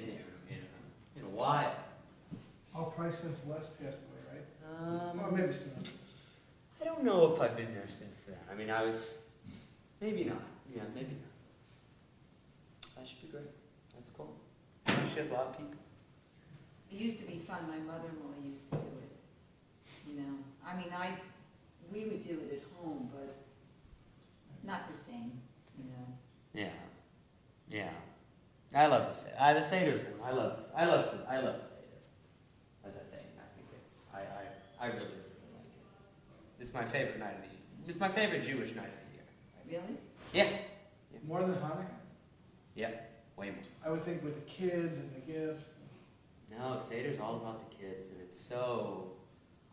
in a while. Oh, probably since Les passed away, right? Or maybe sooner. I don't know if I've been there since then. I mean, maybe not. Yeah, maybe not. That should be great. That's cool. She has a lot of people. It used to be fun. My mother-in-law used to do it. You know, I mean, we would do it at home, but not the same. You know. Yeah. Yeah. I love the Seder. The Seder's one. I love the Seder as a thing. I think I really, really like it. It's my favorite night of the year. It's my favorite Jewish night of the year. Really? Yeah. More than Hanukkah? Yeah. Way more. I would think with the kids and the gifts. No, Seder's all about the kids, and it's so.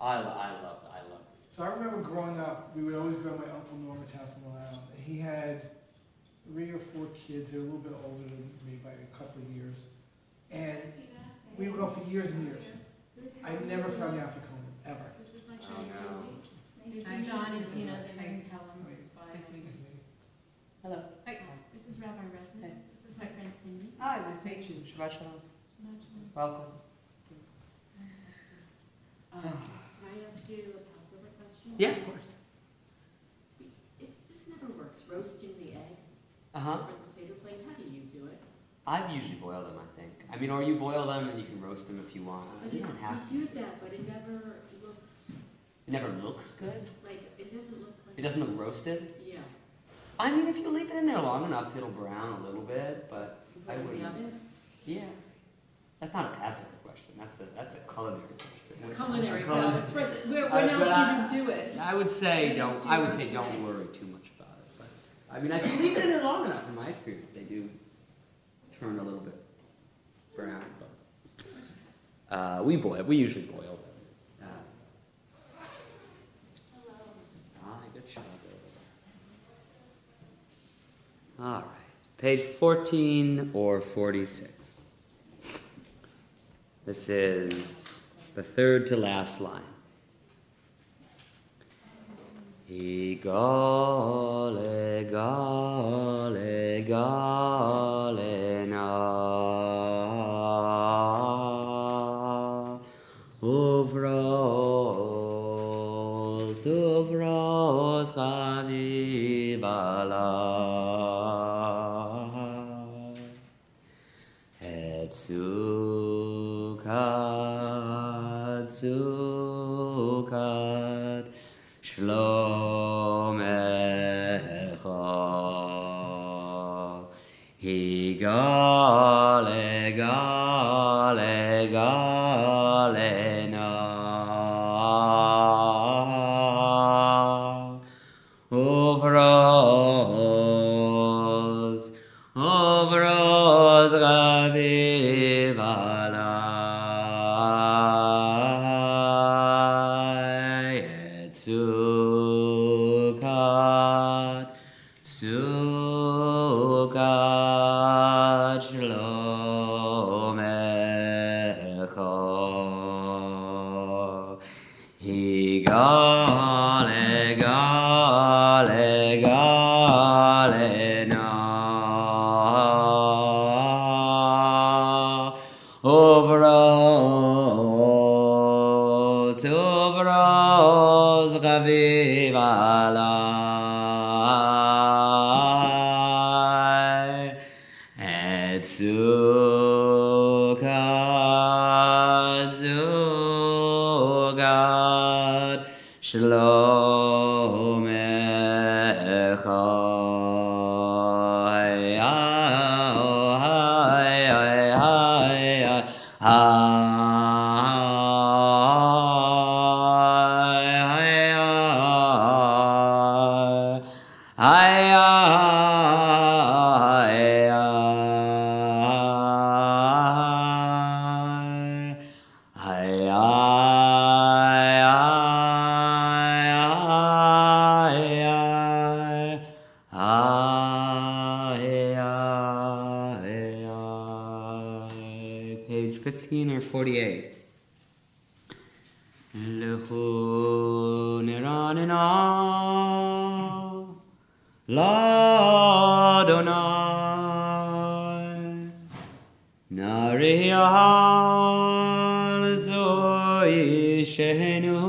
I love this. So I remember growing up, we would always go to my Uncle Norman's house in Long Island. He had 3 or 4 kids. They were a little bit older than me by a couple of years. And we would go for years and years. I never found the Afikoman, ever. This is my Oh, friend no. Cindy. This is John and Tina. They're in Pelham. Hello. Hi, this is Rabbi Resnick. Hey. This is my friend Cindy. Hi, nice to meet you. Shabbat shalom. Welcome. Can I ask you a Passover question? Yeah, of course. It just never works, roasting the egg Uh-huh. or the Seder plate. How do you do it? I've usually boiled them, I think. I mean, or you boil them and you can roast them if you want. But You don't have to. you do that, but it never looks It never looks good. like, it doesn't look like. It doesn't look roasted. Yeah. I mean, if you leave it in there long enough, it'll brown a little bit, but You I put it in the wouldn't. oven? Yeah. That's not a Passover question. That's a culinary question. A culinary, Culinary. well, it's for the, where But else I- you do it? I would say Maybe it's don't. too I would say roasted don't egg. worry too much about it. But I mean, if you leave it in there long enough, in my experience, they do turn a little bit brown. But we boil. We usually boil them. Good job. All right, page 14 or 46. This is the third to last line. Igale, gale, gale, na, uvros, uvros, chavivala, Etzukat, zukat, shlomecha, higale, gale, gale, na, uvros, uvros, gavivala, etzukat, zukat, shlomecha, higale, gale, gale, na, uvros, uvros, gavivala, etzukat, zukat, shlomecha, Page 15 or 48. Lechu niranina l'Adonai, na Ariel Zoe Shenu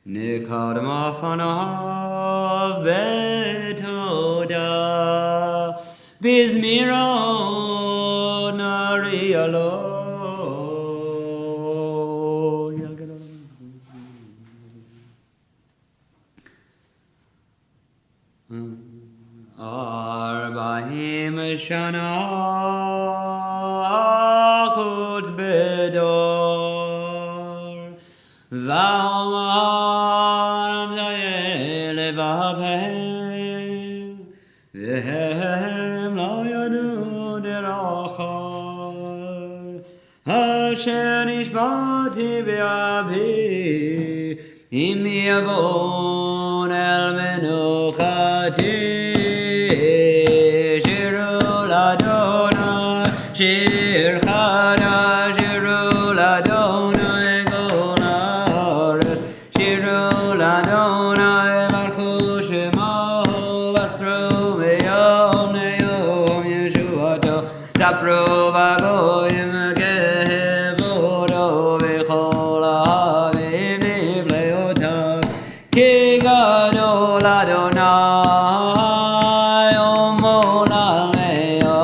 Nikadmafanav Betoda Bismiro Narialo Arba'im Shana Akut Bedor Valmaram Zayel Vavhem Vehem La Yadu Derachar Asher Nishbati Be'abi Im Yavon El Menuchati Shir Chada Shirul Adonai Golaret Shirul Adonai Baruch Shemo Vasru Meyom Neyom Yeshuato Tapro Vagoyim Kevodo V'chol Ahavim Nivleotav Ki Gadol Adonai Omol Almeo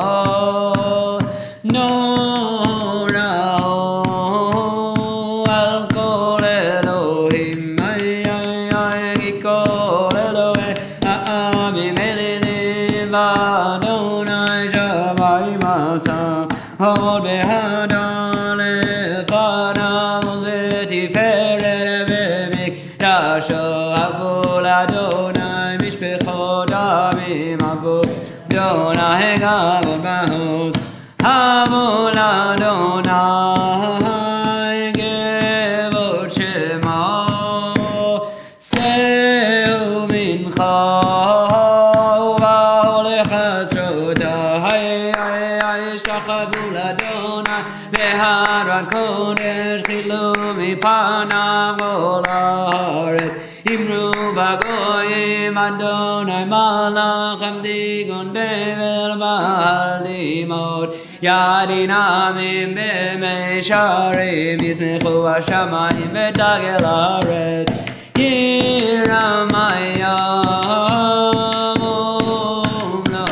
Hold behind on it, Fana, Muleti, Ferrer, Bebik, Dasho, Avul, Adonai, Mishpechodami, Mabu, Dona, Hegabon, Mahus, Avul, Adonai, Gevot, Shema, Seu, Mincha, Beharan Kodesh Chilumi Panav Golaret Imru Bagoyim Adonai Malach Amdigon Devel Baal Dimot Yadinamim Bemesharim Yisnechu Hashamayim Betagel Haaretz Yiramayam Lo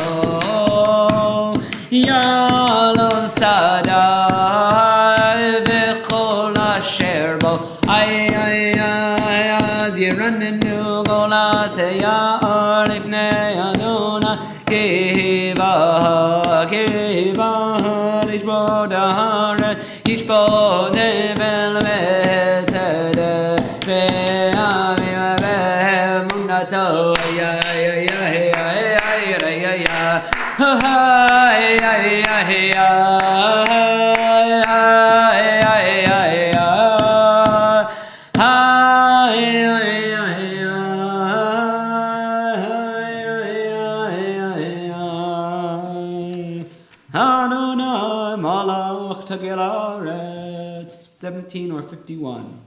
Yalon Sadai V'chol Asher Bo Ay Zirannenu Golat Ya'ar Lifnei Adonai Kiva Lishbod Haaretz Yishbod Nevel V'tzedek Ve'amim Ve'emunato Adonai Malach Tagelaret 17 or 51.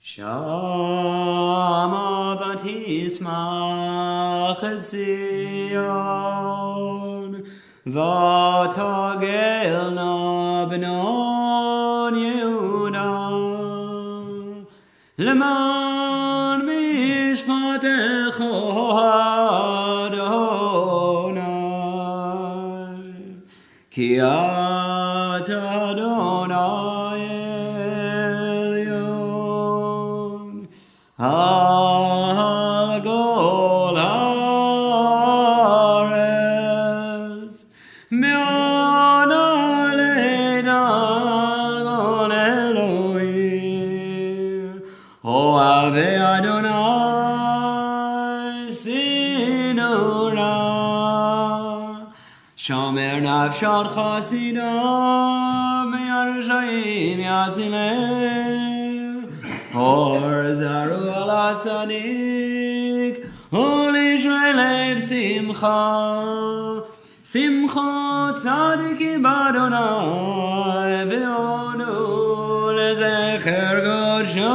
Shama Batisma Chetzion Vatagelna B'non Yehuda Leman Mishpatecho Adonai Ki Ata Adonai Elyon Hagol Haaretz Me'on Aleina Gol Elohim Oave Adonai Sinura Shomer Nafshad Chasidam Yarshayim Yazilem Or Zaru Ala Tzadik Ol Yisrael Simcha Simcha Tzadikim Adonai Ve'onu Lezecher Godsho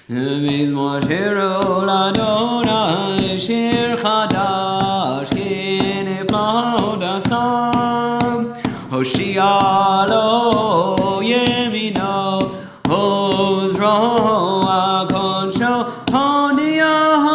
מזמור שירו לאדוני שיר חדש כי נפלא עשה הושיע לו ימינו עוזרו הקודשו הודיע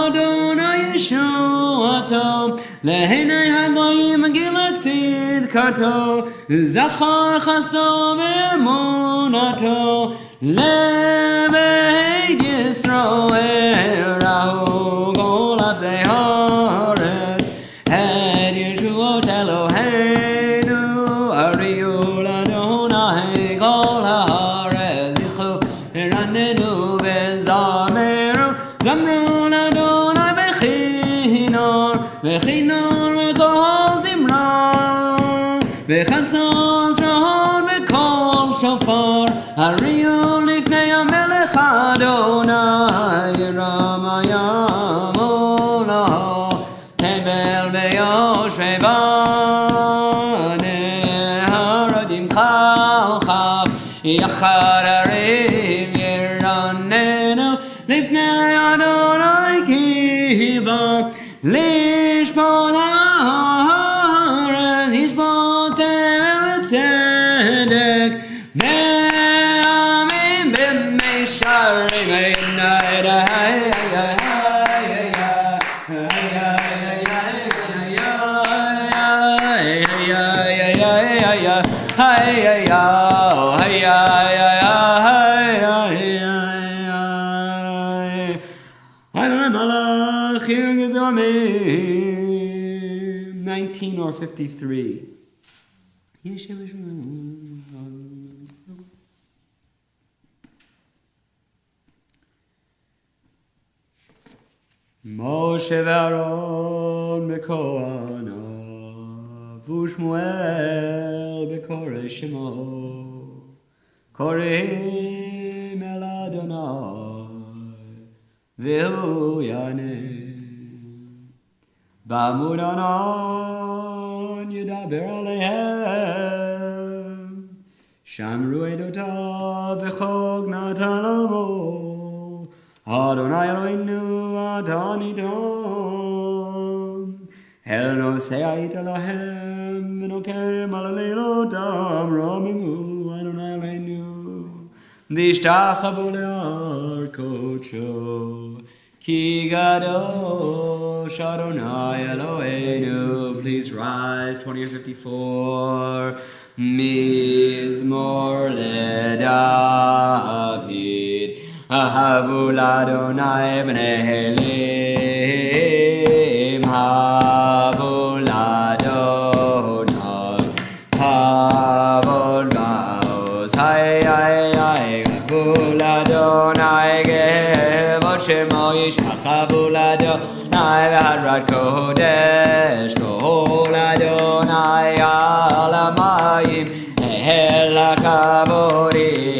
אדוני ישועתו לעיני הגויים גילה צדקתו זכר חסדו ואמונתו לבית ישראל ראו כל ארצי הארץ את ישועות אלוהינו הריעו לאדוני כל הארץ זכרו ורננו וזמרו זמרו לאדוני בכינור וכל זמרה וחצות זרועות בקול שופר הריעו לפני המלך אדוני רמיה מולו תבל ביושבי בנהרדים חלחף יחד הרים ירננו לפני אדוני קיבה לשפוט הארץ ישפוט צדק ועמים במישרים Malach, hearing his army. 19 or 53. Moshe v'Aaron b'kohanav u'Shmuel b'korei Shemo koreim el Adonai v'hu yanem b'amud anan yedaber aleihem shamru edotav v'chog natan lamo Adonai Eloheinu Adonai Dom El Nosei Ait Elahem V'nokem Alalelotam Romimu Adonai Eloheinu V'ishtachavu le'ar kodsho Ki Kadosh Adonai Eloheinu. Please rise, 20 or 54. Mizmor LeDavid Ahavu l'Adonai b'nei Elim Havu l'Adonai Havod Maos Hay hay hay Havu l'Adonai Gevot Shemo Yishchachavu l'Adonai V'hadrat Kodesh Kol Adonai Al Hamayim El HaKavodim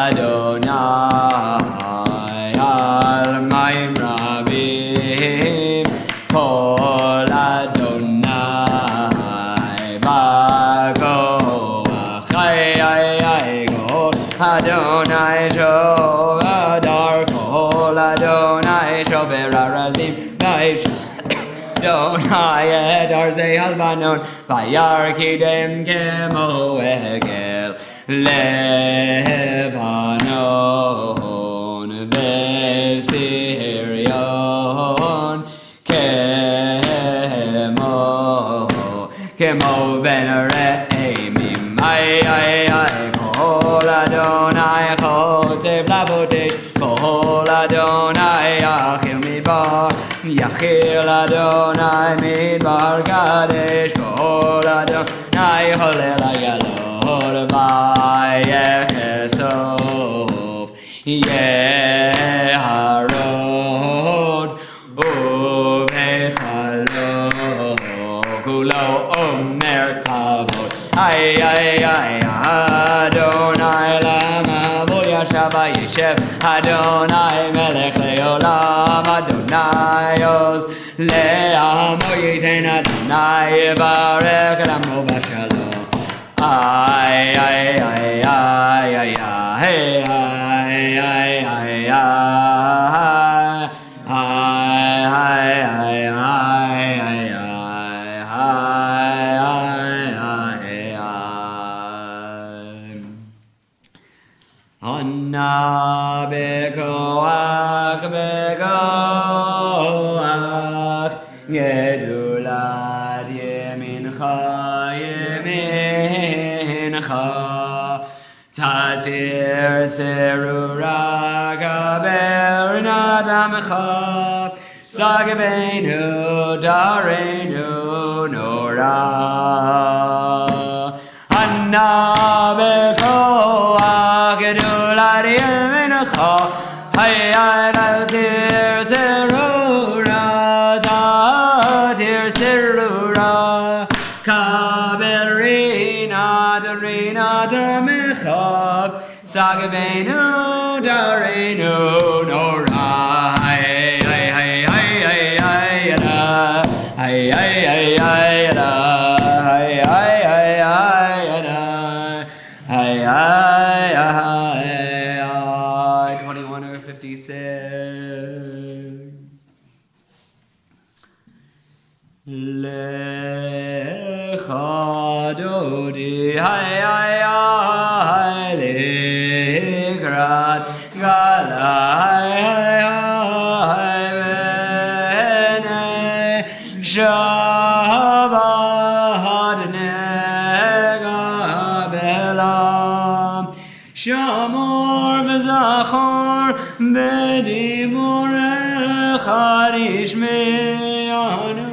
Adonai al mayim rabim kol Adonai b'koach hay kol Adonai shov adar kol Adonai shover arazim v'yish Adonai et arzei halbanon v'yar kidem kemo egel Levanon Besirion Kemo Venereimim Ay Kol Adonai Chotzev Labodesh Kol Adonai Yachil Midbar Yachil Adonai Midbar Kadesh Kol Adonai Cholel Ayalon Vayechesov Yeharot Uvechalot Kulo Omer Kavod Ay Adonai Lama Yashav Yeshev Adonai Melech Leolam Adonai Oz Le'amo Yiten Adonai Yevarech Lamo Bashalom Ay, ay, ay, ay, ay, ay, ay, ay. Anna bekoach bekoach Gedulad yemincha yemincha Tatir serura gaber nadamcha Sagabenu darenu nora Anna bekoach Gedulad yemincha Hayadatir serura Tatir serura Kaberina darina damicha Sagabenu darenu nora Hey hey hey hey hey hey da Hey hey hey hey da Hey hey hey hey da Hey hey hey 21 or 56 Lecha dodi hay hay hay legrat galay hay hay bene shabad nega belam shamor bezachor bedimur charish meyanu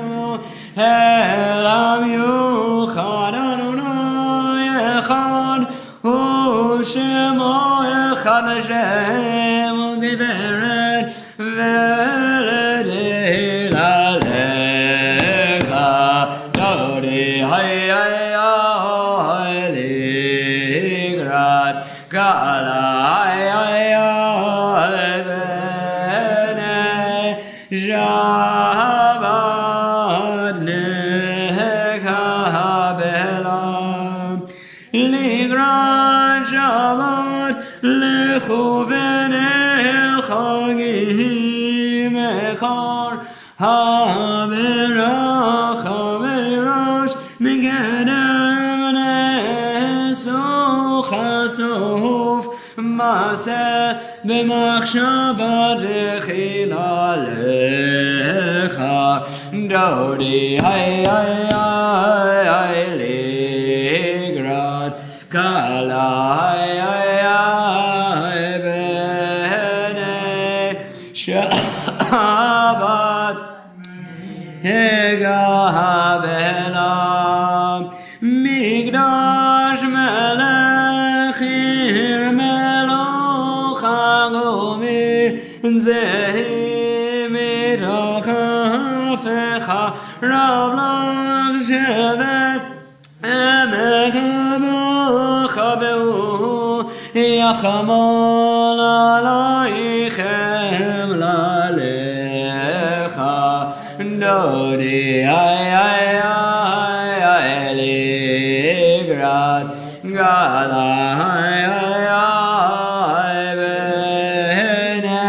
Elam yuchad Adonai echad Hu Shemo echad Hashem Ugeveret Veledei Lalecha Dodi hay hay hay Ligrat Gala hay hay hay Bene Shabbat Nekabelam Ligrat Shabbat Lechuven El Chagim Ekar Haberach Haberosh Migenem Nesuch Hasuf Maseh B'machshava Techila Lecha Dodi hay hay hay Ligrat Kala hay hay hay Bene Shabbat Hega Habelam Migdash Melech Ir Meloch Hagomi Zehi Mitach Hafecha Rav Lach Shevet Emek Habocha Behu Yachamol Aleichem Lalecha Dodi hay hay hay Ligrat Gala hay hay hay Bene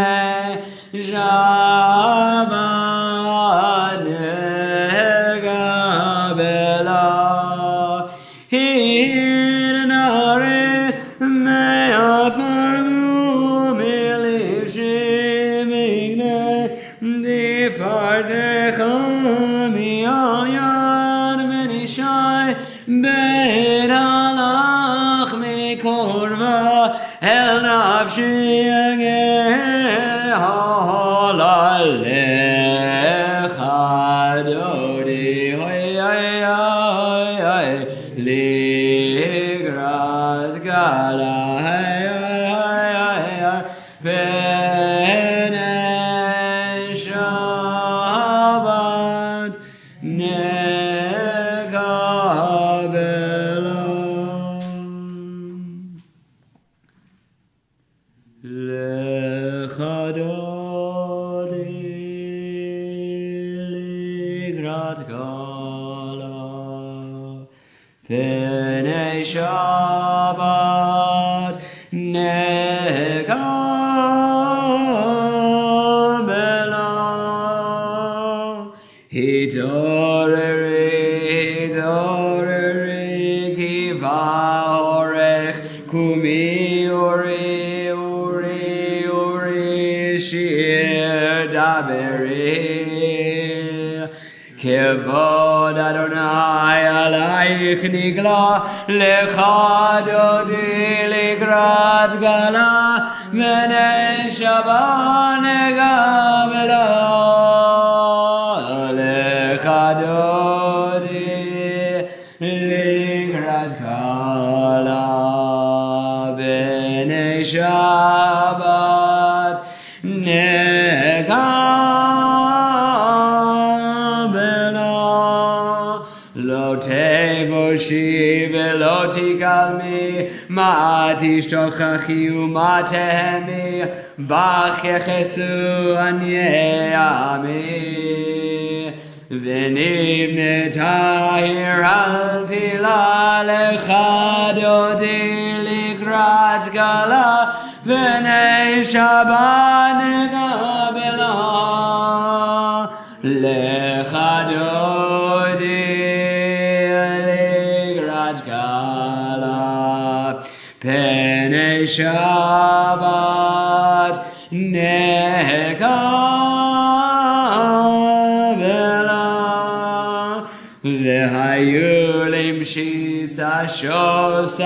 Shabbat Negabela Hir Nare Me'afargu Miliv Shemigne Difartecha Mi'al Yad Menishai Bet Halach Mikorva El Nafshi Halalecha Dodi Hoy ay ay ay Ligras Gala hay ay ay ay Bene Shabbat Negabelam Lecha Dodi Ligrat Gala Bene Shabbat Negabelam Hitoreri Kiva Orech Kumi Ori כבוד אדוני עלייך נגלה, לך דודי לקראת גלה, בני שבה נגבלה. לך דודי לקראת גלה, בני שבת נגבלה. לא תבושי ולא תקלמי, מה תשתוכחי ומה תהמי, בך יחסו עניי עמי. ונבנתה עיר אל תילה, לך דודי לקראת גלה, בני שבה נגבלה. לך דודי לקראת גלה, בני שבת נגבלה. והיו למשיס השוסייך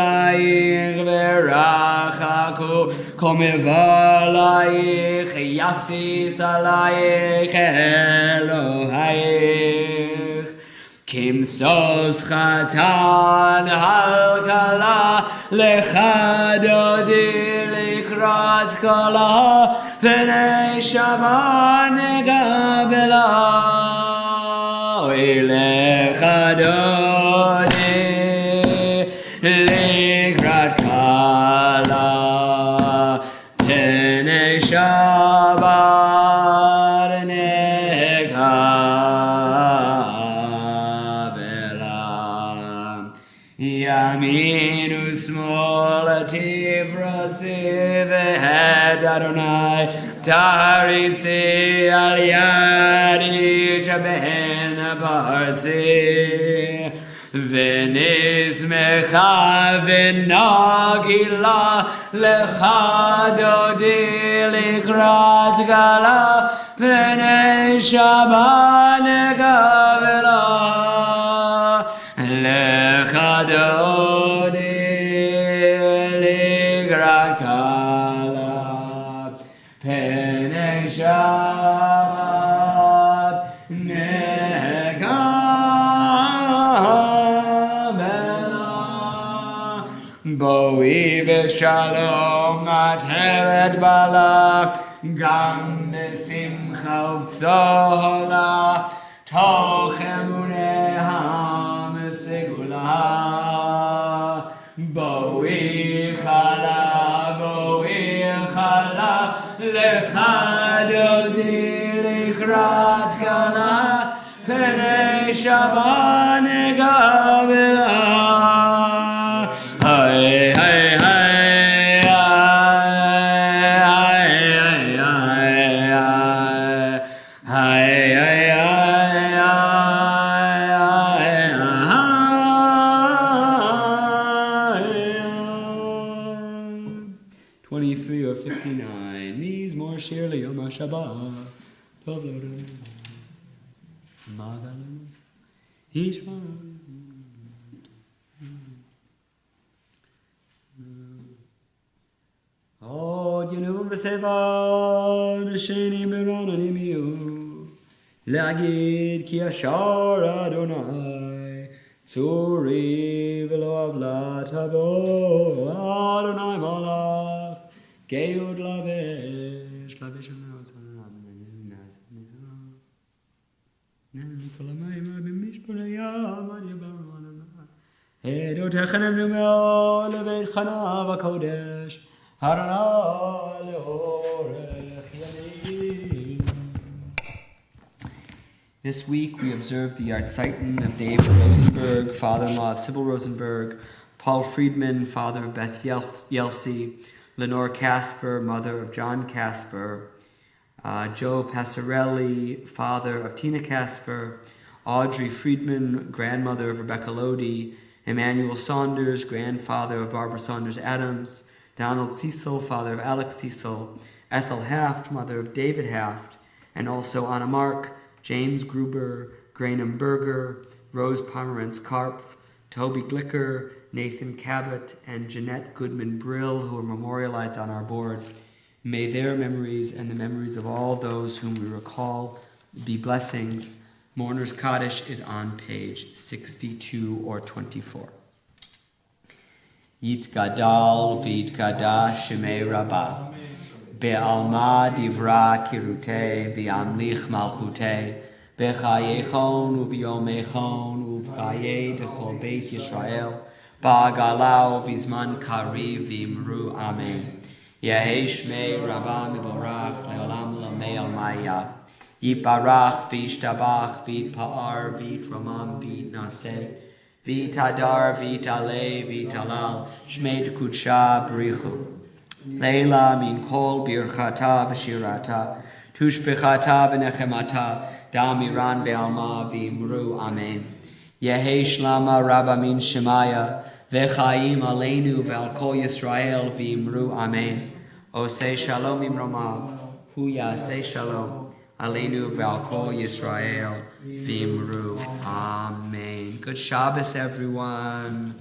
ורחקו קומבלייך, יסיס עלייך אלוהיך. כמסוס חתן הלכלה, לך דודי לקראת כלה, בני שבה נגבלה. לך דודי לקראת כלה, בני שבת נגבלה. ימין ושמאל תפרסי, ואת אדוני תריסי על ידי שבין פרסי. ונשמחה ונגילה, לך דודי לקראת גלה, בני שבה נגבלה. לך דודי לקראת גלה, בני שבת נגבלה. בואי בשלום את הרת בעלה, גם בשמחה ובצהלה, תוך אמוניה מסגולה. בואי חלה, לך דודי לקראת כלה, בני שבה נגבלה. היי היי היי היי היי 23 or 59. Knees more surely on my Shabbat. עוד ינום וסבן השני מרננים יהיו, להגיד כי ישר אדוני צורי ולא עוולה תבוא. אדוני מלך גאות לבש מכל המים במשפוני ים עד יברנו עדותיך נאמנו מאוד לבית חנה וקודש אדוני לאורך ימים. This week we observe the Yartzeichen of David Rosenberg, father-in-law of Sybil Rosenberg, Paul Friedman, father of Beth Yelsey, Lenore Casper, mother of John Casper, Joe Passarelli, father of Tina Casper, Audrey Friedman, grandmother of Rebecca Lodi, Emmanuel Saunders, grandfather of Barbara Saunders Adams, Donald Cecil, father of Alex Cecil, Ethel Haft, mother of David Haft, and also Anna Mark, James Gruber, Grainham Berger, Rose Pomerantz Karpf, Toby Glicker, Nathan Cabot, and Jeanette Goodman Brill, who are memorialized on our board. May their memories and the memories of all those whom we recall be blessings. Mourner's Kaddish is on page 62 or 24. Yitgadal v'yitgadash shemei Rabbah, be'alma divra kirutei v'yamlich malchutei, b'chayechon u'v'yomechon u'v'chayei dechol beit Yisrael, ba'agalau v'zman kariv v'imru amen. Yehei shmei Rabbah mivorach le'olam lamei almaya, yiparach v'yishtabach v'yitpa'ar v'yitramam v'yitnaseh, Vitadar, Vitale, Vitalal, Shmei Kudsha, Brichu. Leila min kol birchata v'shirata, tushbechata v'nechemata, damiran be'alma v'imru amen. Yehei shlama rabba min shemaya, v'chaim aleinu v'al kol Yisrael v'imru amen. Osei shalom imromav, hu yasei shalom. Aleinu v'al kol Yisrael v'imru. Amen. Good Shabbos, everyone.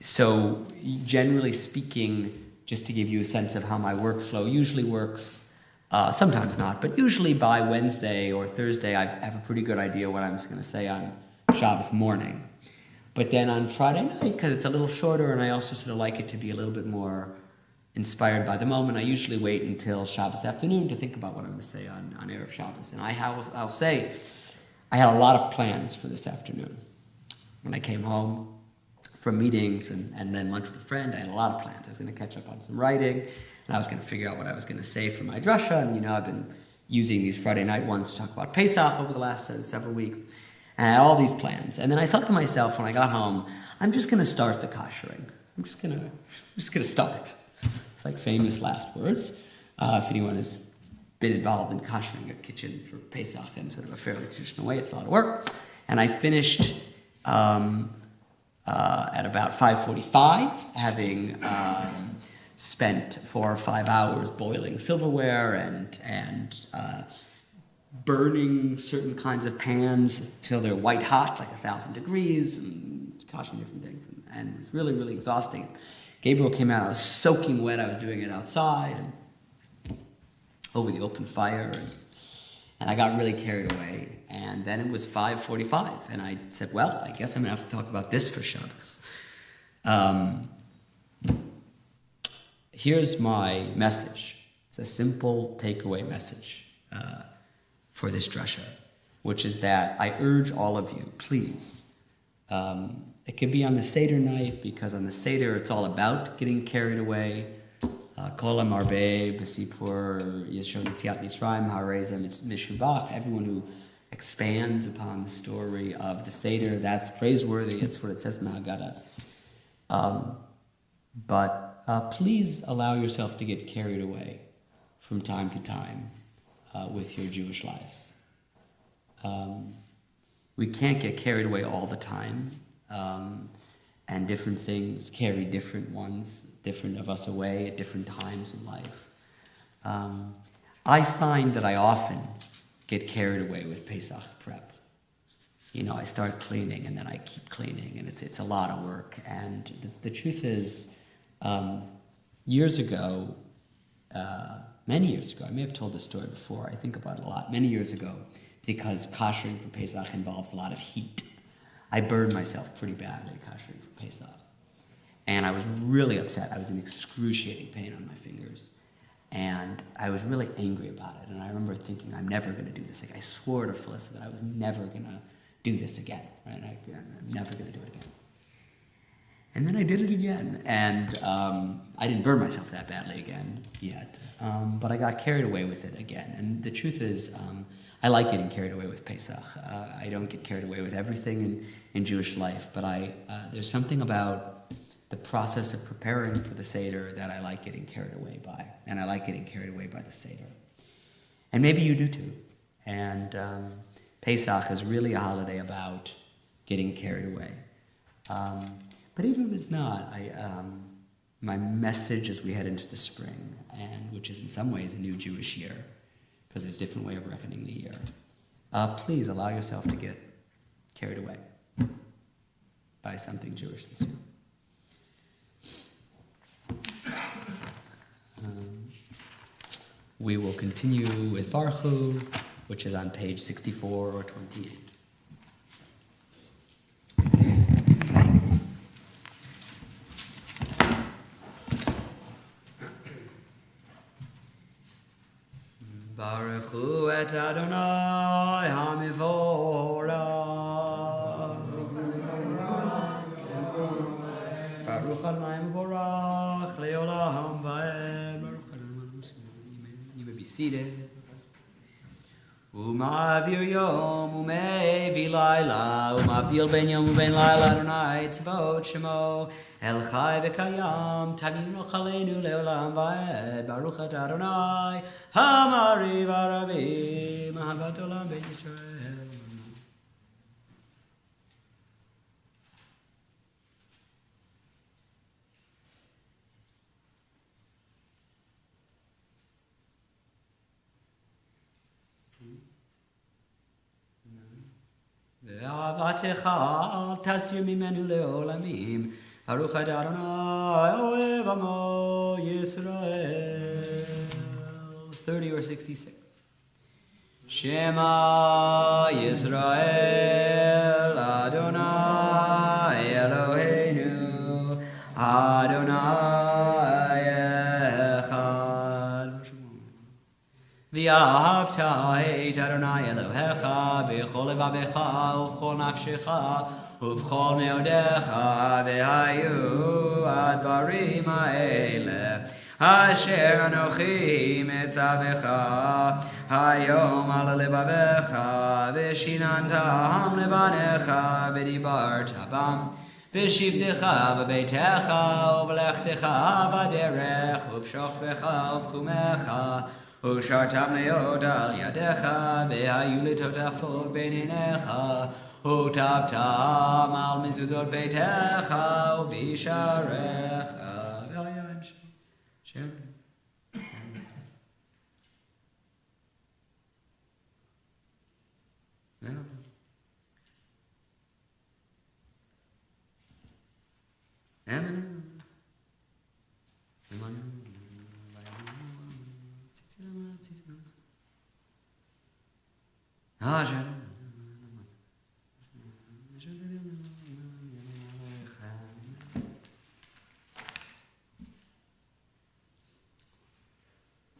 So generally speaking, just to give you a sense of how my workflow usually works, sometimes not, but usually by Wednesday or Thursday, I have a pretty good idea what I'm just going to say on Shabbos morning. But then on Friday night, because it's a little shorter and I also sort of like it to be a little bit more inspired by the moment, I usually wait until Shabbos afternoon to think about what I'm going to say on Erev Shabbos. And I'll say, I had a lot of plans for this afternoon. When I came home from meetings and then lunch with a friend, I had a lot of plans. I was going to catch up on some writing, and I was going to figure out what I was going to say for my drasha. And, I've been using these Friday night ones to talk about Pesach over the last several weeks. And I had all these plans. And then I thought to myself when I got home, I'm just going to start the kashering. I'm just going to start. It's like famous last words. If anyone has been involved in kashering a kitchen for Pesach in sort of a fairly traditional way, it's a lot of work. And I finished at about 5:45, having spent 4 or 5 hours boiling silverware and burning certain kinds of pans till they're white hot, like 1,000 degrees, and kashing different things. And it was really, really exhausting. Gabriel came out, I was soaking wet, I was doing it outside and over the open fire, and I got really carried away. And then it was 5:45, and I said, well, I guess I'm going to have to talk about this for Shabbos. Here's my message. It's a simple takeaway message for this drasha, which is that I urge all of you, please, it can be on the Seder night, because on the Seder it's all about getting carried away. Kol HaMarbe b'sipur Yisro Yitziat Mitzrayim ha'areza mishubach. Everyone who expands upon the story of the Seder, that's praiseworthy. It's what it says in the Haggadah. But please allow yourself to get carried away from time to time with your Jewish lives. We can't get carried away all the time. And different things carry different of us away at different times in life. I find that I often get carried away with Pesach prep. I start cleaning and then I keep cleaning, and it's a lot of work. And the truth is, years ago, many years ago, I may have told this story before, I think about it a lot, many years ago, because kashering for Pesach involves a lot of heat. I burned myself pretty badly kashering for Pesach. And I was really upset. I was in excruciating pain on my fingers. And I was really angry about it. And I remember thinking, I'm never going to do this again. I swore to Felissa that I was never going to do this again. Right? I'm never going to do it again. And then I did it again. And I didn't burn myself that badly again yet. But I got carried away with it again. And the truth is, I like getting carried away with Pesach. I don't get carried away with everything in Jewish life, but there's something about the process of preparing for the Seder that I like getting carried away by, and I like getting carried away by the Seder. And maybe you do too. And Pesach is really a holiday about getting carried away. But even if it's not, my message as we head into the spring, and which is in some ways a new Jewish year, because there's a different way of reckoning the year. Please allow yourself to get carried away by something Jewish this year. We will continue with Baruch Hu, which is on page 64 or 28. Baruch Hu et Adonai HaMivorach. Baruch Adonai HaMivorach Leolam Vaed. Baruch Adonai. You may be seated. Umavir yom umevi laila umavdil ben yom uben laila Adonai tzvot shemo el chai v'kayam taminu chalenu leolam vaed Baruch et Adonai hamari v'aravi mahavat olam beit Yisrael. ואהבתך אל תסיר ממנו לעולמים. ברוך אתה אדוני אוהב עמו ישראל. 30 or 66. שמע ישראל אדוני אלוהינו אדוני אחד. ואהבת את אדוני אלוהיך בכל לבבך ובכל נפשך ובכל מאודיך והיו הדברים האלה אשר אנוכי מצווך היום על לבבך ושיננתם לבניך ודיברת בם בשבתך בביתך ובלכתך בדרך ובשוכבך ובקומך ושרתם להיות על ידיך, והיו לטוטפות בין עיניך, וטפתם על מזוזות ביתך ובשעריך. והיה המשך. שם. אמן.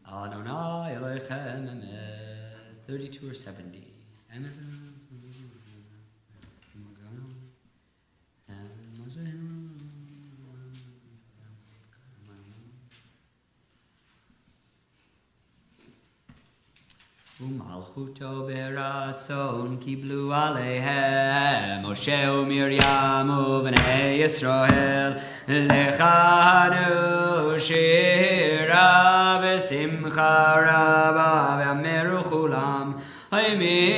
Adonai Elohim Emet 32 or 70. ומלכותו ברצון קיבלו עליהם משה ומרים ובני ישראל לכנו שירה ושמחה רבה ואמרו כולם מי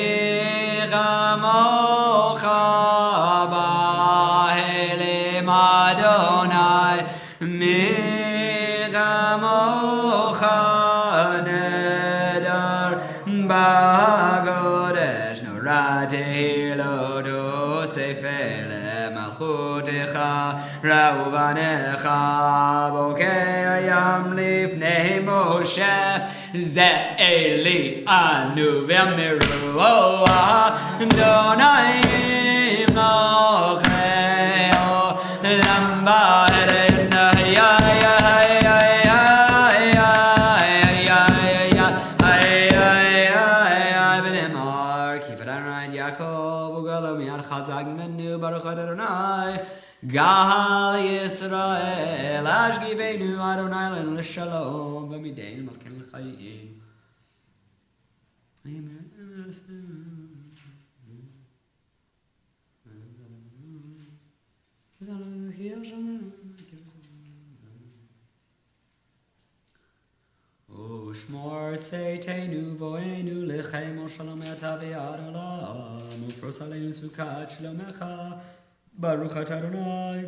כמוך בהלם אדוני מי כמוך בקודש נורא תהילות וספל מלכותך ראו בניך בוקע ים לפני משה זה אלי אנו ואמרו אדוני ימלוך לעולם בארץ חזק ממנו ברוך אדוני גל ישראל השגיבנו אדוני לנו לשלום ומדין מלכנו לחיים ושמור צאתנו בואנו לחיים שלום אתה ויד עולם ופרוס עלינו סוכת שלומך ברוך אתה אדוני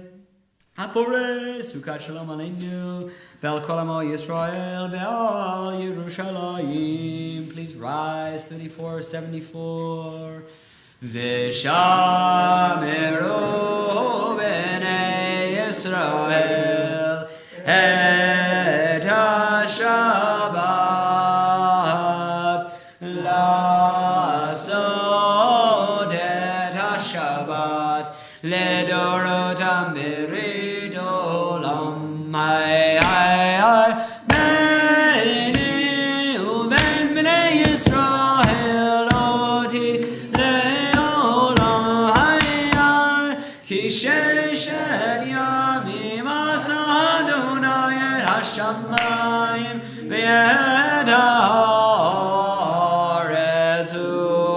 Hapore Sukkot Shalom Aleinu Ve'al Kol Amo Yisrael Ve'al Yerushalayim. Please rise. 3474. V'shameru b'nei Yisrael et ha-Shabbat la'asod et ha-Shabbat ledorotam berid olam. Hay b'nei u'ben b'nei Yisrael oti le'olam. Hay ki sheshet yamim asa Adonai et hashamayim ve'et haaretz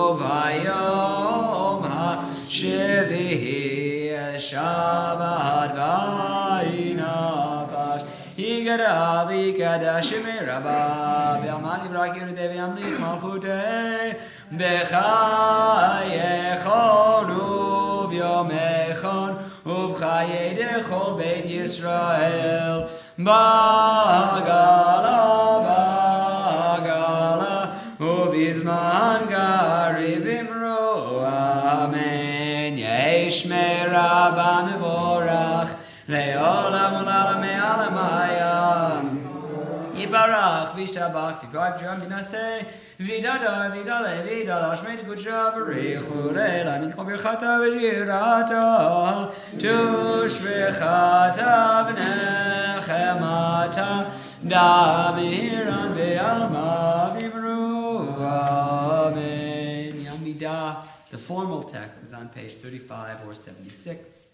uvayom ha-shevihi Shabbat v'inafash higada v'ikadash mirabah v'amad yivrak yirudeh v'yamlich malchuteh b'chayechon uv'yomechon uv'chayei dechol beit Yisrael bagala uv'izman gariv imru amen. Yesh merabah mevorach le'olam u'la'olamei alamayam. Yibarach v'ishtabach v'yibarach v'yam b'naseh v'yidadar v'yidaleh v'yidalash shmei kudsha b'richu le'la mikol birchata v'shirata tushvechata v'nechemata damiran be'alma v'imru amen. Yamidah. The formal text is on page 35 or 76.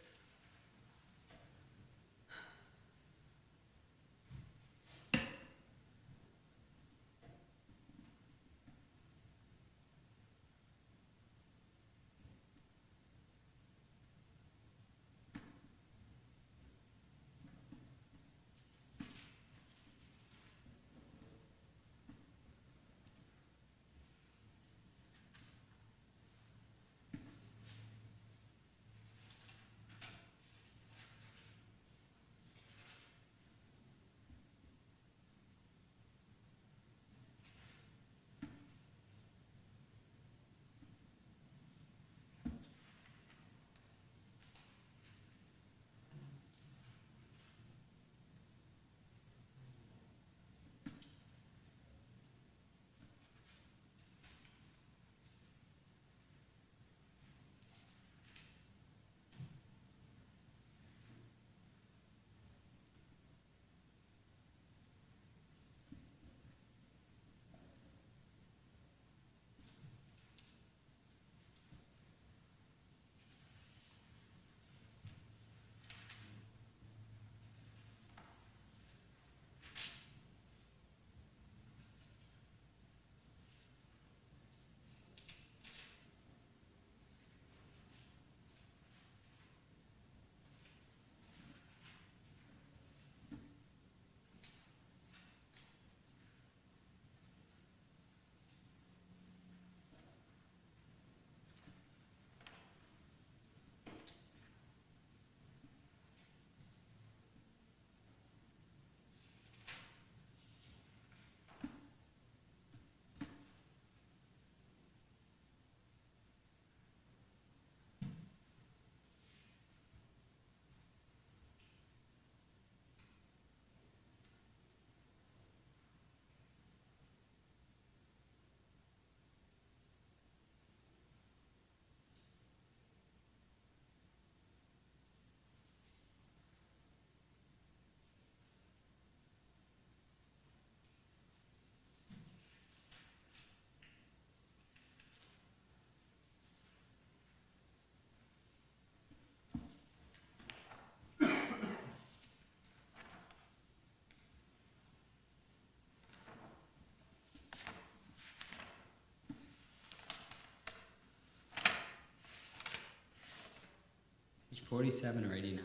Page 47 or 89.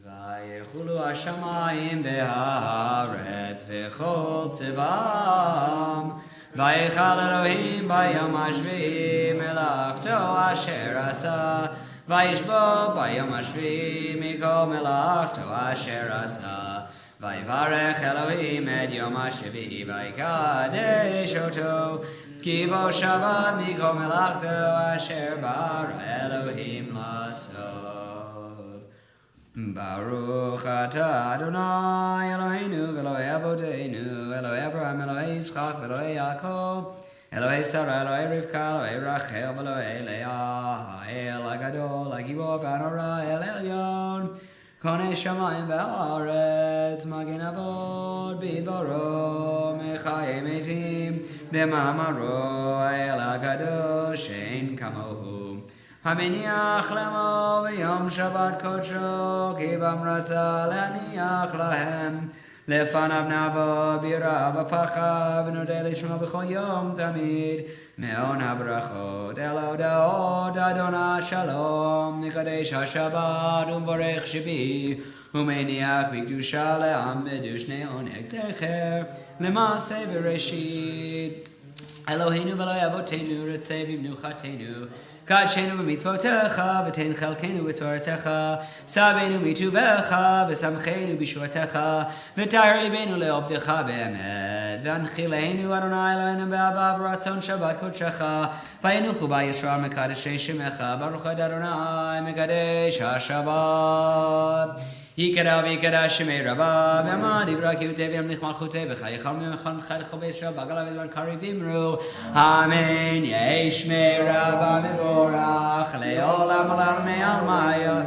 Vayechulu hashamayim v'haaretz v'chol tzivam Vayechal Elohim bayom hashvi'i melachto asher asa וישבו ביום השביעי מכל מלאכתו אשר עשה. ויברך אלוהים את יום השביעי ויקדש אותו, כי בו שבת מכל מלאכתו אשר ברא אלוהים לעשות. ברוך אתה אדוני אלוהינו ואלוהי אבותינו, אלוהי אברהם, אלוהי יצחק ואלוהי יעקב, אלוהי שרה, אלוהי רבקה, אלוהי רחל ואלוהי לאה, האל הגדול, הגיבור והנורא, האל עליון, קונה שמיים והארץ, מגן אבות בדברו, מחיי מתים במאמרו, האל הקדוש שאין כמוהו, המניח למו ביום שבת קודשו, כי בם רצה להניח להם, לפניו נעבוד ביראה ופחד, ונודה לשמו בכל יום תמיד, מעון הברכות אל ההודעות אדוני שלום, מקדש השבת ומברך שביעי, ומניח בקדושה לעמד ושני עונג זכר, למעשה בראשית. אלוהינו ואלוהי אבותינו רצה במנוחתנו, קדשנו במצוותיך ותן חלקנו בתורתך, סבנו מטובך ושמחנו בשורתך, וטהר ליבנו לעובדך באמת, והנחילנו אדוני אלוהינו באהבה ורצון שבת קודשך, וינוחו בה ישרה מקדשי שמך, ברוך את אדוני מקדש השבת. יקרא ויקרא שמי רבה, ועמד יברכיותי וימליך מלכותי, וחייכל ממכון חי לכל בית ישראל, בעגלה בזמן קריב אמרו, אמן. יהי שמי רבה מבורך, לעולם עולם מעל מאיה.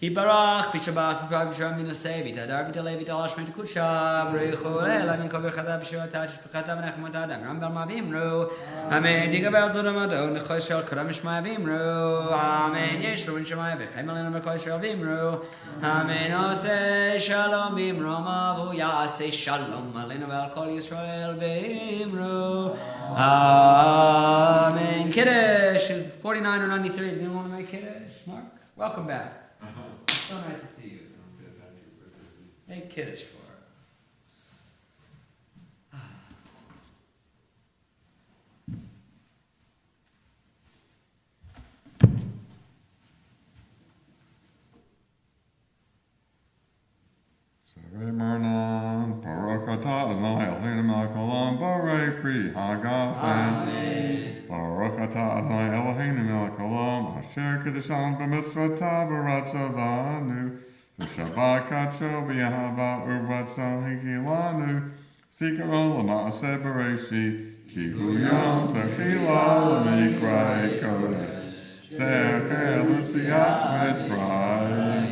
יתברך, כפי שבח ופרק בשורה מנסה, ויתהדר ויתעלה ויתעלה שמי תקודשה, בריחו לילה מן כל ברכתה בשורתה, תשפחתה ונחמתה, דמרם בעלמה ואמרו, אמן. דיגבר על זאת עמדו, נכו ישראל קודם משמע ואמרו, אמן. יש לו ונשמע וחיים עלינו בכל ישראל ואמרו, אמן. עושה שלום ואמרו, והוא יעשה שלום עלינו ועל כל ישראל ואמרו, amen. Kiddush is 49 or 93. Does anyone want to make Kiddush? Mark? Welcome back. So nice to see you. Make Kiddush for us. Sarei Marnon, Baruch atah Adonai Eloheinu melech haolam, Borei pri hagafen. Baruch atah Adonai Eloheinu melech haolam, Asher kiddushanu b'mitzvotav v'ratzavanu, v'shabbat kadsho b'yahava u'vratzon hikilanu, Zikaron l'ma'aseh bereshit, ki hu yom techila l'mikrei kodesh, zecher l'siyat mitzrayim.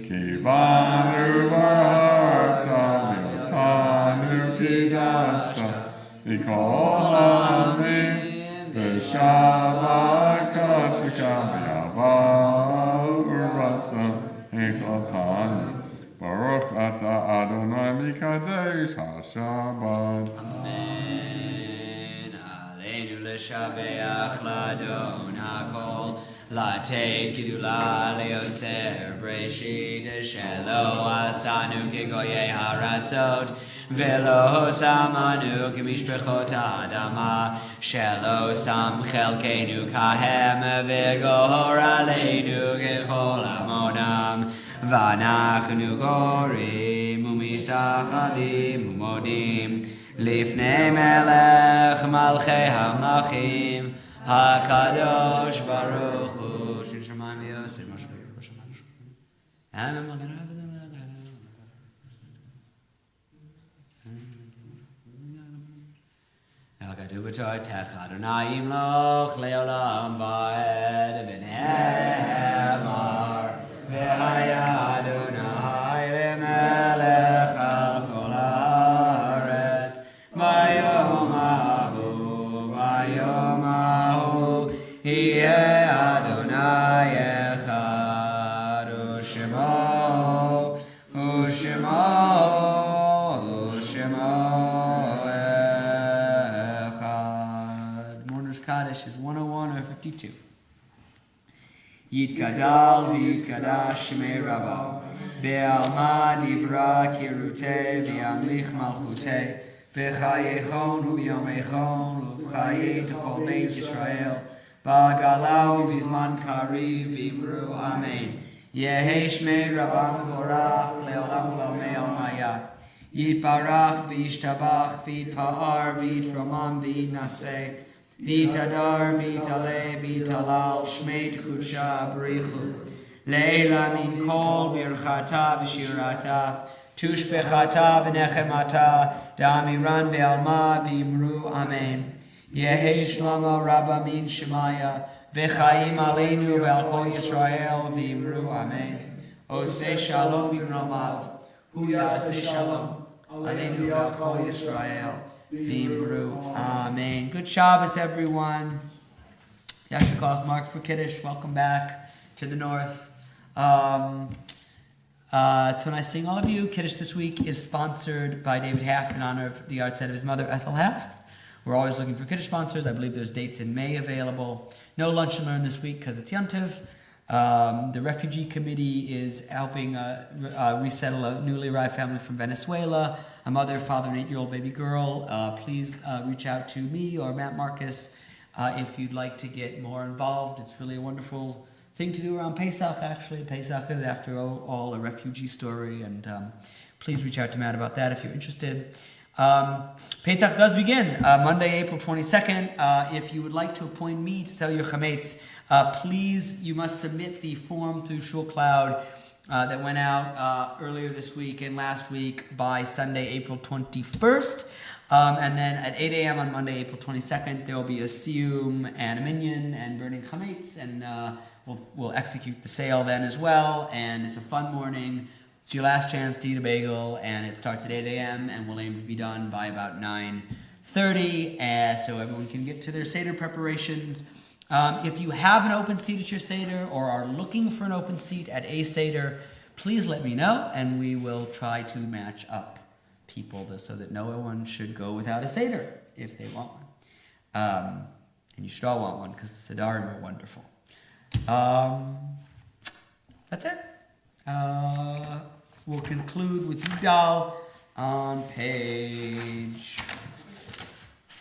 Kivanu varta miotanu kidashta mikol amin v'shabbat katzika v'yava u'ratzon hiklatanu Baruch ata Adonai mikadesh hashabbat. Amen. Aleinu l'shabeach l'Adon hakol, לתת גדולה ליוצר בראשית, שלא עשנו כגויי הארצות, ולא שמנו כמשפחות האדמה, שלא שם חלקנו כהם, וגור עלינו ככל עמונם, ואנחנו קוראים ומשתחווים ומודים לפני מלך מלכי המלכים, הקדוש ברוך הוא, שין שמיים ויוסף, מה שקוראים בשמיים. הכתוב בתורתך, אדוני ימלוך לעולם ועד, ונאמר, והיה אדוני למלך על כל הארץ, ביום ההוא, ביום ההוא, יהיה אדוני אחד, ושמו, ושמו, ושמו אחד. Mourner's Kaddish is 101 or 52. יתגדל ויתקדש שמי רבה, בעלמא דברה קירותי, וימליך מלכותי, בחייכון וביומכון, ובחיי תכל בית ישראל, bagalau vizman kariv v'imru amen. Yehi shmei rabban vorach le'olam u'lamei almaya. Yiparach v'yishtabach v'yitpa'ar v'yitramam v'yitnaseh v'yitadar v'yitale v'yitalal shmei t'kudsha b'richu le'ela min kol birchata v'shirata tushbechata v'nechemata da'amiran be'alma v'imru amen. Yehi shlomo rabba min shemaya v'chaim aleinu ve'al kol Yisrael v'imru amen. Oseh shalom b'mromav hu yaseh shalom aleinu ve'al kol Yisrael v'imru amen. Good Shabbos, everyone. Yasher Koach, Mark for Kiddush. Welcome back to the north. It's so nice seeing all of you. Kiddush this week is sponsored by David Haft in honor of the arts of his mother, Ethel Haft. We're always looking for Kiddush sponsors. I believe there's dates in May available. No lunch and learn this week because it's Yontiv. The refugee committee is helping resettle a newly arrived family from Venezuela. A mother, father, and 8-year-old baby girl. Please reach out to me or Matt Marcus if you'd like to get more involved. It's really a wonderful thing to do around Pesach, actually. Pesach is, after all, a refugee story, and please reach out to Matt about that if you're interested. Pesach does begin Monday, April 22nd. If you would like to appoint me to sell your chametz, please, you must submit the form through Shul Cloud that went out earlier this week and last week by Sunday, April 21st. And then at 8 a.m. on Monday, April 22nd, there will be a siyum and a minyan and burning chametz, and we'll execute the sale then as well. And it's a fun morning. It's your last chance to eat a bagel, and it starts at 8 a.m. and we'll aim to be done by about 9:30, so everyone can get to their Seder preparations. If you have an open seat at your Seder or are looking for an open seat at a Seder, please let me know, and we will try to match up people so that no one should go without a Seder if they want one. And you should all want one because the Sedarim are wonderful. That's it. We'll conclude with Yudal on page...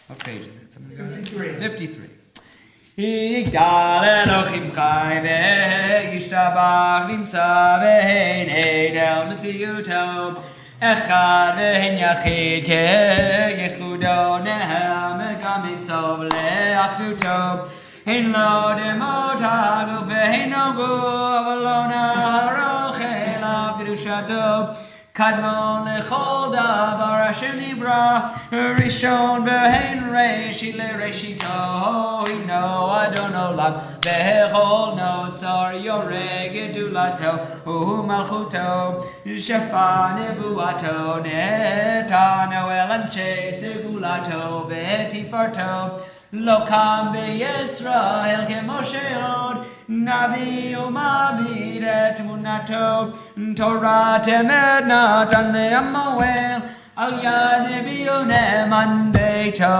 What page is it? Somebody got it? 53. Yigdal Elohim Chai V'yishtabach Nimtza V'hein Eitel Metziuto Echad V'hein Yachid Ke'yichudo Nehem Kamin Sov Le'achduto Hein Lo Demot Hagu V'hein Nogu V'lo Naharoch Elav Kedushato Kadmon lechol davar asher nibra Rishon behin reshi lereshito Hino adon olam Bechol notzar yoreh gedulato Uhu malchuto Shefa nevuato Netano el anshe segulato Betifarto Lo kam beYisrael kemoshe od Navi umamid et munato Torah temed natan le'amoel Al yad nevi'onem an beito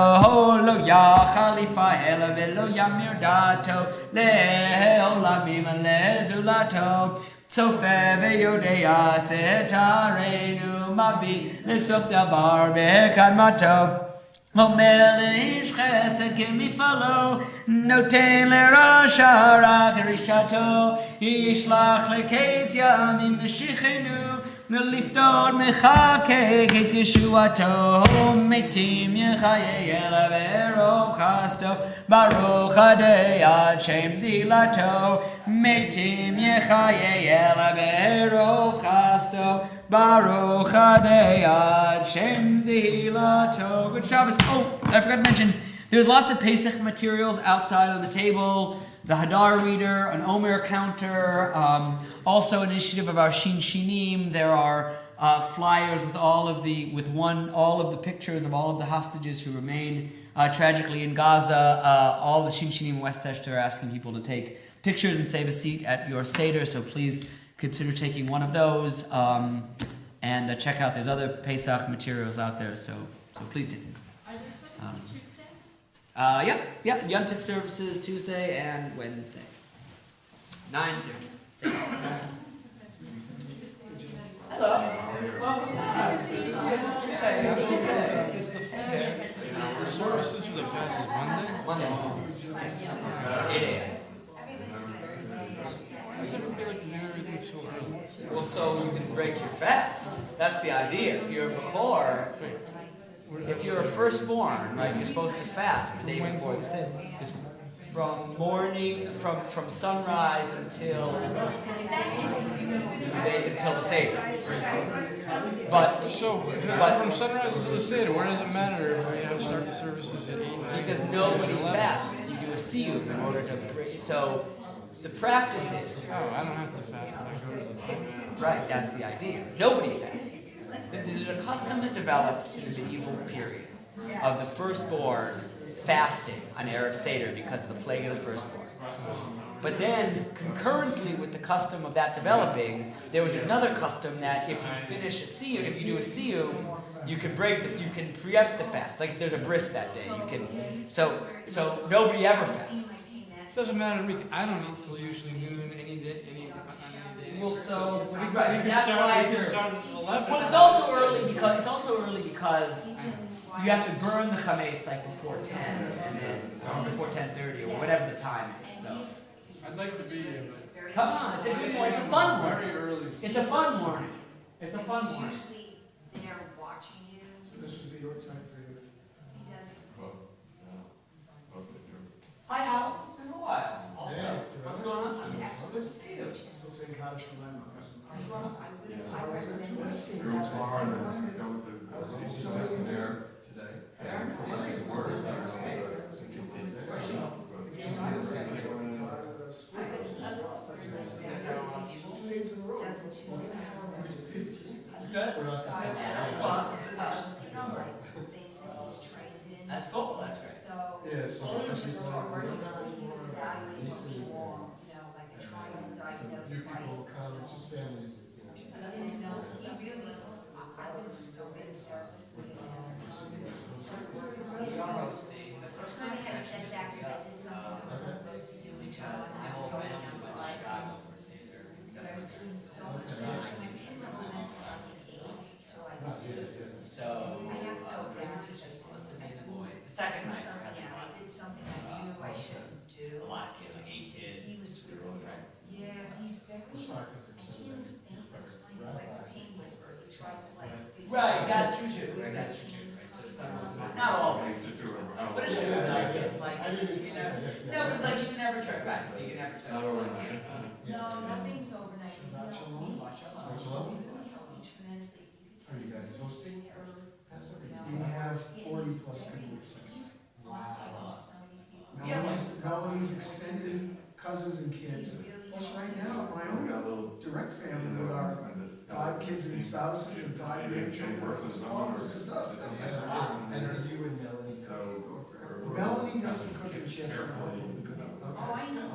Lo yachalifa hela velo yamir dato Le'olamim le'zulato Sofe ve'yodea setarenu Mabi le'sop davar be'kadmato Homel ish chesed kemifalo Noten le'rasha rak rishato Yishlach leketz yamim meshichenu Liftor mechake ket yeshuato Metim yechaye elaverov chasto Baruch adei ad shem dilato Metim yechaye elaverov chasto Baruch adei ad shem dilato. Good Shabbos. Oh, I forgot to mention, there's lots of Pesach materials outside on the table. The Hadar reader, an Omer counter, also an initiative of our Shin Shinim. There are flyers with all of the pictures of all of the hostages who remain tragically in Gaza. All the Shin Shinim West Eshter are asking people to take pictures and save a seat at your Seder, so please consider taking one of those. And check out, there's other Pesach materials out there, so please do. Are there services Tuesday? Yeah, Yontif services Tuesday and Wednesday. 9:30. Hello. Welcome. The services for the fast is Monday? Monday. 8 a.m. Well, so you can break your fast. That's the idea. If you're a Bechor, if you're a firstborn, right, you're supposed to fast the day before the Seder. From morning, from sunrise until the Seder. But From sunrise until the Seder, where does it matter if we have to start the services at 8? because nobody fasts, you do a siyum in order to break. So the practice is Oh, I don't have to fast when I go to the gym. right. That's the idea. Nobody fasts. There's a custom that developed in the medieval period of the firstborn fasting on Erev Seder because of the plague of the firstborn. But then, concurrently with the custom of that developing, there was another custom that if you finish a siyum, if you do a siyum, you can you can preempt the fast. Like if there's a bris that day, you can. So nobody ever fasts. It doesn't matter to me. I don't eat till usually noon any day. Well, so We that's why can it's start at 11. well, it's also early because you have to burn the chametz like before 10 and then before 10:30 or whatever the time is. So I'd like to be here, but come on, it's a good one. It's a fun one. very early. It's a fun one. It's a fun one. Usually they're watching you, So this was the yard sign for you. he does. Hi, Al. It's been a while. Also, Yeah. what's going on? It's good to see you. Still saying Kaddish for my mom. What's going on? So I was at two Redskins. It was hard to go with the, I was these so guys in there. today. And for what it's worth, I was That's awesome. That's how long he's 2 days in a row. Doesn't choose. 15. That's good. That's So I awesome. it's not like things that he's trained in. That's cool. That's great. So, Yeah, it's all fun. of just working on, he was evaluating along, like trying to diagnose New my. people come, it's just families that, That's And, awesome. he really, I've been just so big there listening and We are hosting the first kind night. of It's had actually to just step gonna back be because I us did something I wasn't supposed to do. because my whole family went to Chicago for a Seder. That's I was what doing so much stuff, and I came home at like 8, so I did. So, the first night is just Melissa and the boys. The second night, we're Something, having and I did something I knew I shouldn't do. a lot of kids, like 8 kids. He was They're all friends. Yeah, he's very, I can't explain, he's like a pain whisperer, he tries to like. figure Right, out- that's true too. Right, that's true too. Right, so some, not always, but it's true. Like it's like you never, no, but it's like you can never try back. So you can never try. It's like No, nothing's overnight, you know, he, Shalom. he really helped me tremendously, you could Are you tell. guys hosting for Passover? We have 40 plus people this summer. He's honestly to so many people. Melanie's extended cousins and kids. Plus right now, my own direct family with our 5 kids and spouses and 5 grandchildren. It's almost just us. And are you and Melanie Melanie does some cooking, she has some help with the cooking. Oh, I know,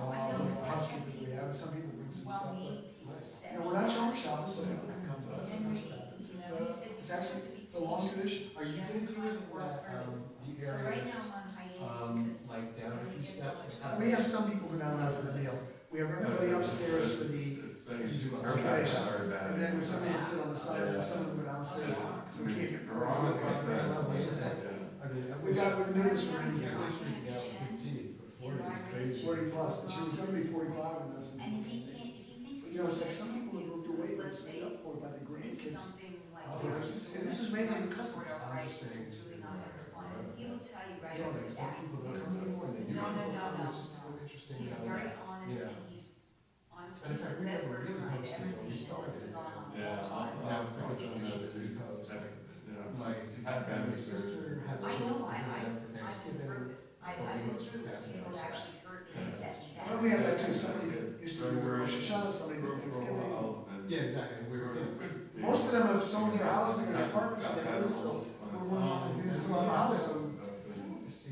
Housekeeping we have, some people bring some stuff, but, well-being. you know, we're not showing Shabbos, so people can come to us, and that's what happens. You And, know, he said it's actually the long tradition. Are you gonna do it in that, the So right area now that's, I'm on hiatus because. like down a few steps? We have some people go down there for the meal. We have everybody upstairs for the, You do a and then some of them sit on the side, and some of them go downstairs. So we can't get. We we've been doing this for many years. Freaking out at 15, but 40 is crazy. 40 plus, and she was gonna be 45 in this. And if he can't, if he thinks. But, you know, it's like some people have moved away, but it's made up for by the It's grandkids. something like. And this is mainly the cousins. I'm just saying. It's really not responding. He will tell you right You know, off like the some bat. people don't come anymore and they do. No, no, no, no. Which is so interesting. He's how- very honest Yeah. and he's honest, And in he's fact, the we best never person really I've hosted ever when seen we in started. this long Yeah, time. Now it's like a tradition because my family sister has I children know, who I, live for I've been Thanksgiving. through it. I've been through it. People actually hurt me and set me back. Well, we have that too, somebody used to do Rosh Hashanah, somebody did Thanksgiving. Yeah, exactly. We were gonna. Most of them have sold their houses and their apartments, and they live still. We're one of the few still on the house.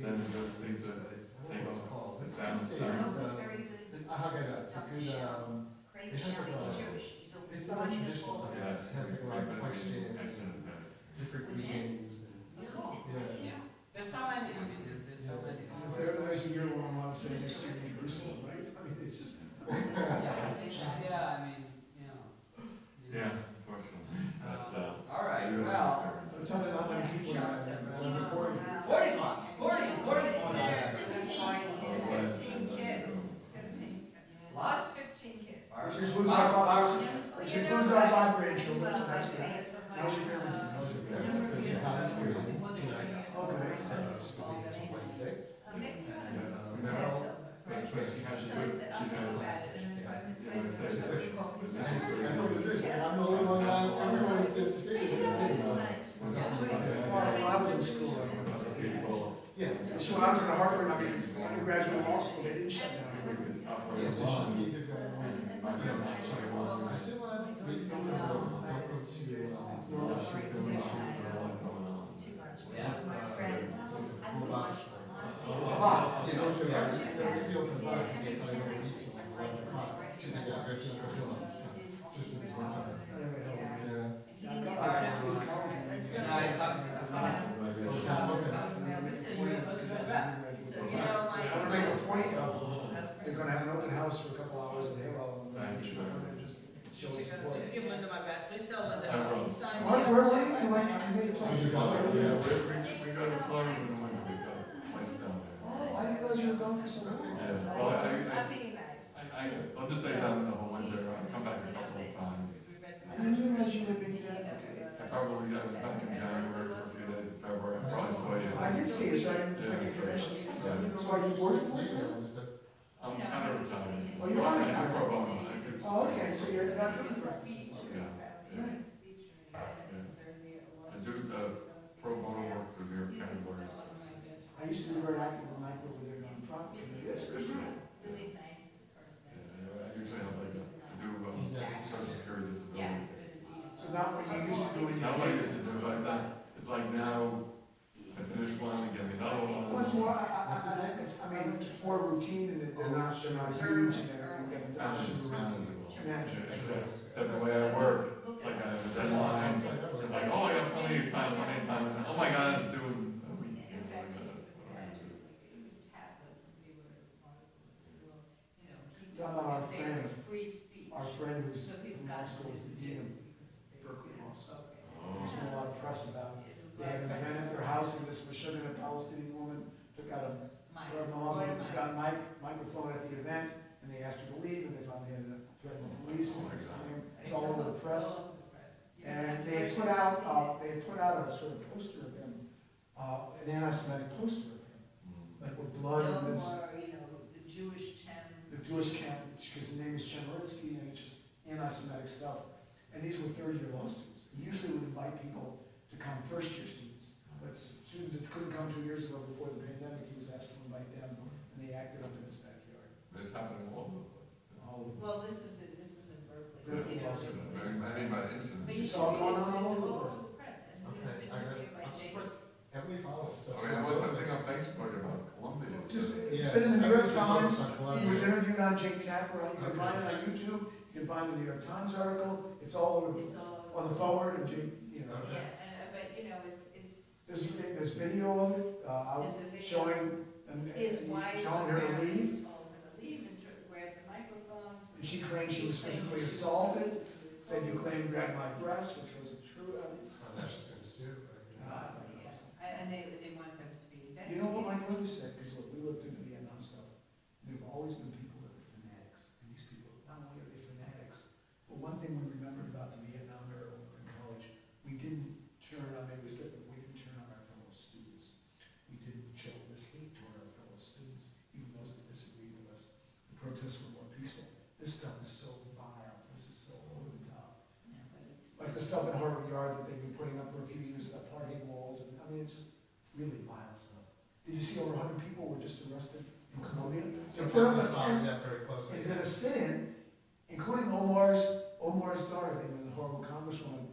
Then those things that I don't know what it's called. it It's sounds No, it it's, was very good. Haggadah. It's a good, Craig it has like County, he's a- Jewish. He's a it's not a traditional, wonderful. Haggadah. It has like a lot of questions and different readings and. That's cool. Yeah. There's so many. I mean, there's so many. There's a year when I want to say next year in Jerusalem, right? I mean, it's just. Yeah, I mean, you know. Yeah, unfortunately. But, All right. Well, I'm telling you, not many people. He was Recording. 40's long. 40's more than Which includes our five grandchildren, so that's good. How's your family? How's it going? It's gonna be a house here tonight. Okay. So it's gonna be till Wednesday. But she has, she's got a class. I told the truth, I'm the only one, everyone is in the city. Well, I was in school. Yeah. So when I was in Harvard, I mean, undergraduate law school, they didn't shut down. Yeah, so she's neither going. I said, well, we don't go to, you know, so yeah, we open the bar, because they probably don't eat till 11 o'clock. She's like, yeah, I feel like just in this one time. Yeah. I went to college. I want to make a point of, they're gonna have an open house for a couple hours in Halo. And just show support. Just give Linda my back, please tell Linda. I will. Sign Where me were up. you? You went, I made a We talk. go to Florida, we don't want to pick up a place down there. Oh, I didn't realize you were gone for so long. Yeah, well, I'd be nice. I'll just stay down the whole winter, I'll come back a couple of times. I didn't realize you would be that, okay. I was back in January for a few days in February, I probably saw you. I did see it, so I didn't Yeah, make a connection. yeah. So are you working for them? I'm kind of retired. Oh, you are I do retired? pro bono, I do. Oh, okay, so you're not doing practice. Yeah, yeah. Right. I do, pro bono work for New York County lawyers. I used to be very active in Nike with their nonprofit committee. That's good. Really nicest person. Yeah, I usually have like, I do, social security disability. So not what you used to do in your. Not what I used to do like that, it's like now, I finish one and get me another one. Well, it's more, I mean, it's more routine and they're not huge and they're getting done. Except the way I work, it's like I have a deadline, it's like, oh, I got plenty of time, and oh my God, I'm doing a week. You know, like that. How about our friend, Free speech. our friend who's in law school is the dean of Berkeley Law School. There's been a lot of press about, they had an event at their house and this Meshuggah, a Palestinian woman, took out a Muslim, took out a microphone at the event, and they asked her to leave, and they finally had to threaten the police, and it's all over the press. And they had put out a sort of poster of him, an anti-Semitic poster of him, like with blood and this, The Jewish the Jewish camp, because the name is Chemerinsky, and it's just anti-Semitic stuff. And these were third-year law students. He usually would invite people to come, first-year students, but students that couldn't come 2 years ago before the pandemic, he was asked to invite them, and they acted up in his backyard. This happened all over the place. All of them. Well, this was in Berkeley. Berkeley you know, Law School. it's- Many bad incidents. But you It's should all read going it, on all it's over the all place. over the press, and Okay, it's been I'm here by James. surprised. Everybody follows this stuff. I mean, what's the thing on Facebook about Columbia? It's been in the New York Times, he was interviewed on Jake Tapper, you can find it on YouTube, you can find the New York Times article, it's all over the It's place. all On the forward, and Jake, you know. Yeah, but There's video of it, out There's a video. showing, and his wife. telling her to leave, Told her to leave and grabbed the microphone. and she claimed she was physically assaulted, said you claimed grabbed my breast, which wasn't true, at least. I'm not just gonna sue, but I mean, And they want them to be investigated. You know what my brother said, because look, we lived through the Vietnam stuff, and there have always been people that were fanatics, and these people, not only are they fanatics, but one thing we remembered about the Vietnam era when we were in college, we didn't turn on, maybe it was different, we didn't turn on our fellow students. We didn't show this hate toward our fellow students, even those that disagreed with us. The protests were more peaceful. This stuff is so vile, this is so over the top. Yeah, but it's- Like the stuff at Harvard Yard that they've been putting up for a few years, the apartheid walls, and I mean, it's just really vile stuff. Did you see over 100 people were just arrested in Colombia? They put up a follows fence that very closely. and did a sit-in, including Omar's daughter, the horrible congresswoman,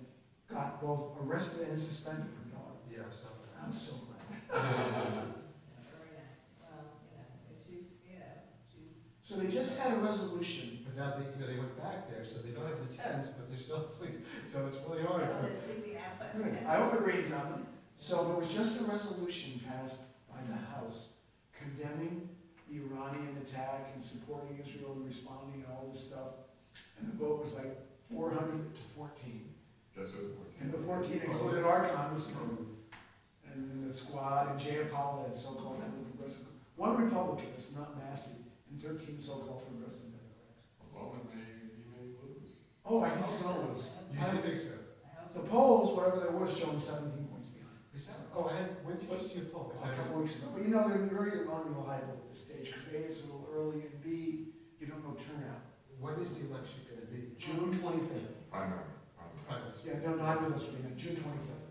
got both arrested and suspended for daughter. Yeah, so. I'm so glad. Very nice. Well, she's. So they just had a resolution. But now they went back there, so they don't have the tents, but they're still asleep, so it's really hard. Well, they're sleeping outside. the Good. fence. I hope it rains on them. So there was just a resolution passed by the House condemning the Iranian attack and supporting Israel and responding and all this stuff. And the vote was like 400 to 14. Guess what? And the 14 included our congressman and then the squad and Jayapal, that so-called head of the progressive. One Republican, it's not massive, and 13 so-called progressive Democrats. Obama may, he may Oh, I think he's gonna lose. You do think so? The polls, whatever they're worth, show him 17 points behind. Is that, oh, when did you see a poll? Is A that couple weeks ago, but you know, they're very unreliable at this stage, because A, it's a little early, and B, you don't know turnout. when is the election gonna be? June 25th. Primary. Primaries. Yeah, no, not with us, we mean June 25th.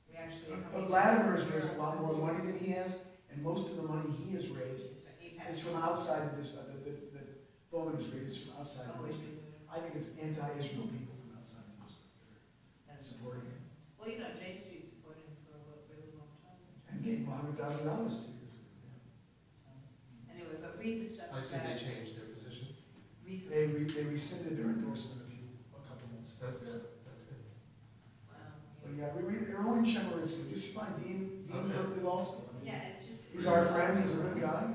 We actually. But Latimer's raised a lot more money than he has, and most of the money he has raised is from outside of this, that Bowman has raised from outside of the district. I think it's anti-Israel people from outside the district that are supporting him, Well, you know, J Street supported him for a really long time. and gave him $100,000 2 years ago, yeah. So, anyway, but read the stuff I see they about changed their position. recently. They rescinded their endorsement a couple months ago. That's good, that's good. But yeah, Erwin Chemerinsky, you should find Dean Berkeley Law School. I mean, Yeah, it's just. he's our friend, he's a good guy.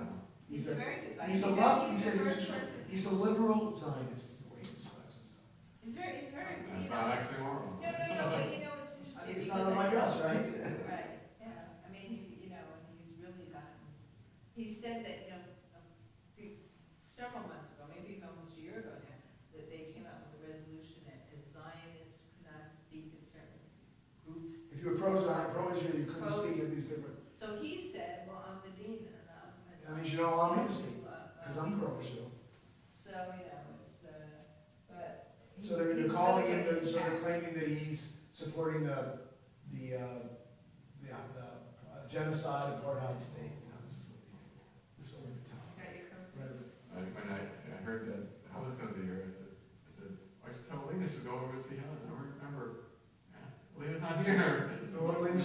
He's a very good guy. He's a You know, left, he he's says the first person. he's a liberal Zionist, is the way he describes himself. He's very, That's you not know. oxymoron. No, but you know, it's I interesting. mean, it's not because unlike us, right? Right, yeah, I mean, you know, and he's really gotten, he said that, you know, several months ago, maybe even almost a year ago now, that they came out with a resolution that as Zionists could not speak at certain groups. If you were pro-Zion, pro-Israel, you couldn't speak at these different, So he said, well, I'm the dean, and I'm. that means you don't allow me to speak, because I'm pro-Israel. So, you know, it's, but. So they're calling him, so they're claiming that he's supporting the genocide, apartheid state, you know, this is over the top. Got your coat? Right. When I heard that I was gonna be here, I said, I should tell Lena to go over and see Helen. I don't remember. Yeah, Lena's not here. So what, Lynn,